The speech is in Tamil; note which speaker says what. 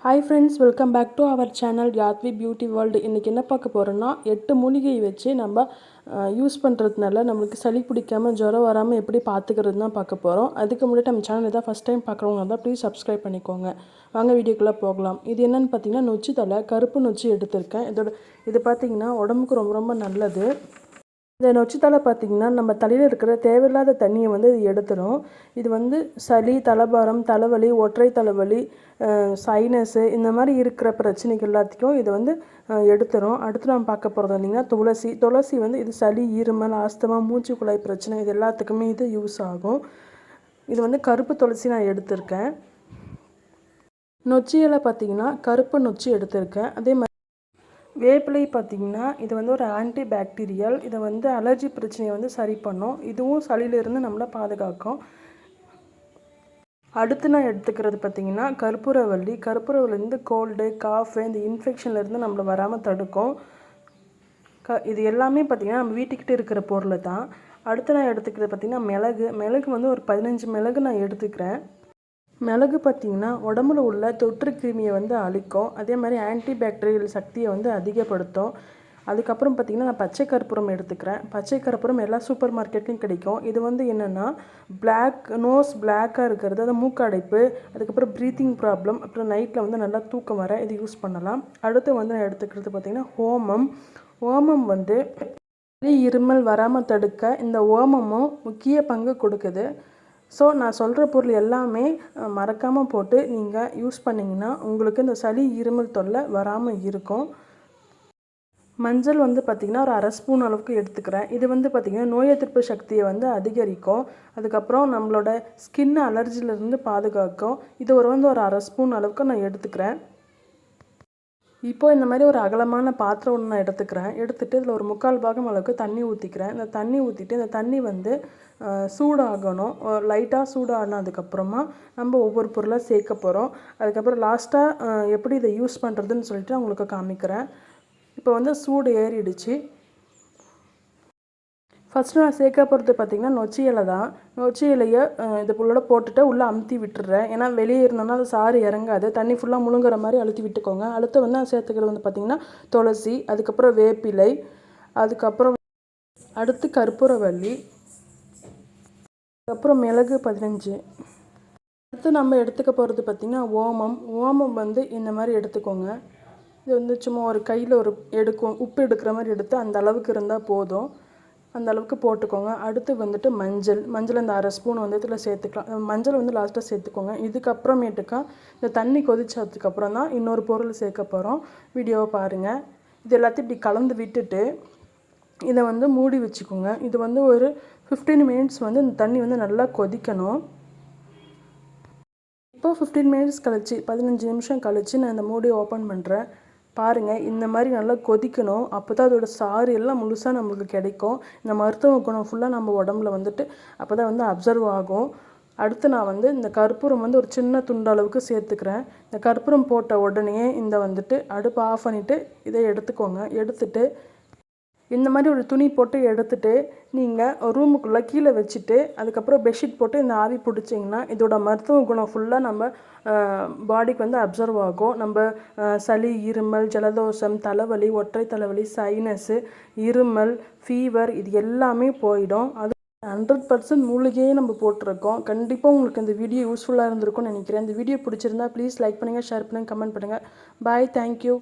Speaker 1: Hi friends, welcome back to our channel Yathvi beauty world. இன்றைக்கி என்ன பார்க்க போகிறோன்னா 8 மூலிகை வச்சு நம்ம யூஸ் பண்ணுறதுனால நம்மளுக்கு சளி பிடிக்காமல் ஜுரம் வராமல் எப்படி பார்த்துக்கிறது தான் பார்க்க போகிறோம். அதுக்கு முன்னாடி நம்ம சேனல் இதான் ஃபஸ்ட் டைம் பார்க்குறவங்க தான் ப்ளீஸ் சப்ஸ்கிரைப் பண்ணிக்கோங்க. வாங்க வீடியோக்குள்ளே போகலாம். இது என்னென்னு பார்த்தீங்கன்னா நொச்சி தலை, கருப்பு நொச்சி எடுத்திருக்கேன். இது பார்த்திங்கன்னா உடம்புக்கு ரொம்ப ரொம்ப நல்லது. இந்த நொச்சித்தலை பார்த்திங்கன்னா நம்ம தலையில் இருக்கிற தேவையில்லாத தண்ணியை இது எடுத்துடும். இது சளி, தலைபாரம், தலைவலி, ஒற்றை தலைவலி, சைனஸு இந்த மாதிரி இருக்கிற பிரச்சனைகள் எல்லாத்தையும் இது எடுத்துடும். அடுத்து நம்ம பார்க்க போகிறது வந்திங்கன்னா துளசி இது சளி, இருமல், ஆஸ்துமா, மூச்சு குழாய் பிரச்சனை இது எல்லாத்துக்குமே இது யூஸ் ஆகும். இது கருப்பு துளசி நான் எடுத்திருக்கேன். நொச்சி இலை பார்த்திங்கன்னா கருப்பு நொச்சி எடுத்திருக்கேன். அதே மாதிரி வேப்பிலை பார்த்திங்கன்னா இது ஒரு ஆன்டி பாக்டீரியல். இதை அலர்ஜி பிரச்சனையை சரி பண்ணும். இதுவும் சளியிலிருந்து நம்மளை பாதுகாக்கும். அடுத்து நான் எடுத்துக்கிறது பார்த்திங்கன்னா கற்பூரவள்ளி கோல்டு, காஃபு, இந்த இன்ஃபெக்ஷன்லேருந்து நம்மளை வராமல் தடுக்கும். இது எல்லாமே பார்த்திங்கன்னா நம்ம வீட்டுக்கிட்ட இருக்கிற பொருள் தான். அடுத்து நான் எடுத்துக்கிறது பார்த்திங்கன்னா மிளகு ஒரு 15 மிளகு நான் எடுத்துக்கிறேன். மிளகு பார்த்திங்கன்னா உடம்புல உள்ள தொற்று கிருமியை அழிக்கும். அதே மாதிரி ஆன்டி பாக்டீரியல் சக்தியை அதிகப்படுத்தும். அதுக்கப்புறம் பார்த்திங்கன்னா நான் பச்சை கற்பூரம் எடுத்துக்கிறேன். பச்சை கற்பூரம் எல்லா சூப்பர் மார்க்கெட்லையும் கிடைக்கும். இது என்னென்னா பிளாக்காக இருக்கிறது, அது மூக்கடைப்பு, அதுக்கப்புறம் ப்ரீத்திங் ப்ராப்ளம், அப்புறம் நைட்டில் நல்லா தூக்கம் வர இது யூஸ் பண்ணலாம். அடுத்து நான் எடுத்துக்கிறது பார்த்திங்கன்னா ஓமம் இருமல் வராமல் தடுக்க இந்த ஓமமும் முக்கிய பங்கு கொடுக்குது. ஸோ நான் சொல்கிற பொருள் எல்லாமே மறக்காமல் போட்டு நீங்கள் யூஸ் பண்ணிங்கன்னா உங்களுக்கு இந்த சளி, இருமல் தொல்லை வராமல் இருக்கும். மஞ்சள் பார்த்திங்கன்னா ஒரு 1/2 ஸ்பூன் அளவுக்கு எடுத்துக்கிறேன். இது பார்த்திங்கன்னா நோய் எதிர்ப்பு சக்தியை அதிகரிக்கும். அதுக்கப்புறம் நம்மளோட ஸ்கின் அலர்ஜிலேருந்து பாதுகாக்கும். இது ஒரு 1/2 ஸ்பூன் அளவுக்கு நான் எடுத்துக்கிறேன். இப்போது இந்த மாதிரி ஒரு அகலமான பாத்திரம் ஒன்று நான் எடுத்துகிட்டு இதில் ஒரு 3/4 பாகம் அளவுக்கு தண்ணி ஊற்றிக்கிறேன். இந்த தண்ணி ஊற்றிட்டு இந்த தண்ணி சூடாகணும். லைட்டாக சூடானதுக்கப்புறமா நம்ம ஒவ்வொரு பொருளாக சேர்க்க போகிறோம். அதுக்கப்புறம் லாஸ்ட்டாக எப்படி இதை யூஸ் பண்ணுறதுன்னு சொல்லிட்டு உங்களுக்கு காமிக்கிறேன். இப்போ சூடு ஏறிடுச்சு. ஃபஸ்ட்டு நான் சேர்க்க போகிறது பார்த்திங்கன்னா நொச்சி இலை தான். நொச்சி இலையை இதுக்குள்ளே போட்டுட்டு உள்ளே அமுத்தி விட்டுறேன். ஏன்னா வெளியே இருந்தோம்னா அது சாறு இறங்காது. தண்ணி ஃபுல்லாக முழுங்குற மாதிரி அழுத்தி விட்டுக்கோங்க. அடுத்து நான் சேர்த்துக்கிறது பார்த்திங்கன்னா துளசி, அதுக்கப்புறம் வேப்பிலை, அதுக்கப்புறம் அடுத்து கற்பூரவள்ளி, அதுக்கப்புறம் மிளகு 15. அடுத்து நம்ம எடுத்துக்க போகிறது பார்த்திங்கன்னா ஓமம் இந்த மாதிரி எடுத்துக்கோங்க. இது சும்மா ஒரு கையில் உப்பு எடுக்கிற மாதிரி எடுத்து அந்த அளவுக்கு இருந்தால் போதும். அந்த அளவுக்கு போட்டுக்கோங்க. அடுத்து மஞ்சள் இந்த 1/2 ஸ்பூன் இதில் சேர்த்துக்கலாம். மஞ்சள் லாஸ்ட்டாக சேர்த்துக்கோங்க. இதுக்கப்புறமேட்டுக்கா இந்த தண்ணி கொதிச்சதுக்கப்புறம் தான் இன்னொரு பொருள் சேர்க்க போகிறோம். வீடியோவை பாருங்கள். இது எல்லாத்தையும் இப்படி கலந்து விட்டுட்டு இதை மூடி வச்சுக்கோங்க. இது ஒரு 15 மினிட்ஸ் இந்த தண்ணி நல்லா கொதிக்கணும். இப்போ 15 மினிட்ஸ் கழிச்சு 15 நிமிஷம் கழித்து நான் இந்த மூடியை ஓப்பன் பண்ணுறேன். பாருங்கள், இந்த மாதிரி நல்லா கொதிக்கணும். அப்போ தான் அதோட சாறு எல்லாம் முழுசாக நம்மளுக்கு கிடைக்கும். இந்த மருத்துவ குணம் ஃபுல்லாக நம்ம உடம்புல அப்போ தான் அப்சர்வ் ஆகும். அடுத்து நான் இந்த கற்பூரம் ஒரு சின்ன துண்டு அளவுக்கு சேர்த்துக்கிறேன். இந்த கற்பூரம் போட்ட உடனே அடுப்பை ஆஃப் பண்ணிவிட்டு இதை எடுத்துக்கோங்க. எடுத்துகிட்டு இந்த மாதிரி ஒரு துணி போட்டு எடுத்துகிட்டு நீங்கள் ரூமுக்குள்ளே கீழே வச்சுட்டு அதுக்கப்புறம் பெட்ஷீட் போட்டு இந்த ஆவி பிடிச்சிங்கன்னா இதோட மருத்துவ குணம் ஃபுல்லாக நம்ம பாடிக்கு அப்சர்வ் ஆகும். நம்ம சளி, இருமல், ஜலதோஷம், தலைவலி, ஒற்றை தலைவலி, சைனஸு, இருமல், ஃபீவர் இது எல்லாமே போயிடும். அது 100% மூலிகையே நம்ம போட்டிருக்கோம். கண்டிப்பாக உங்களுக்கு இந்த வீடியோ யூஸ்ஃபுல்லாக இருந்திருக்கும்னு நினைக்கிறேன். இந்த வீடியோ பிடிச்சிருந்தா ப்ளீஸ் லைக் பண்ணுங்கள், ஷேர் பண்ணுங்கள், கமெண்ட் பண்ணுங்கள். பாய், தேங்க்யூ.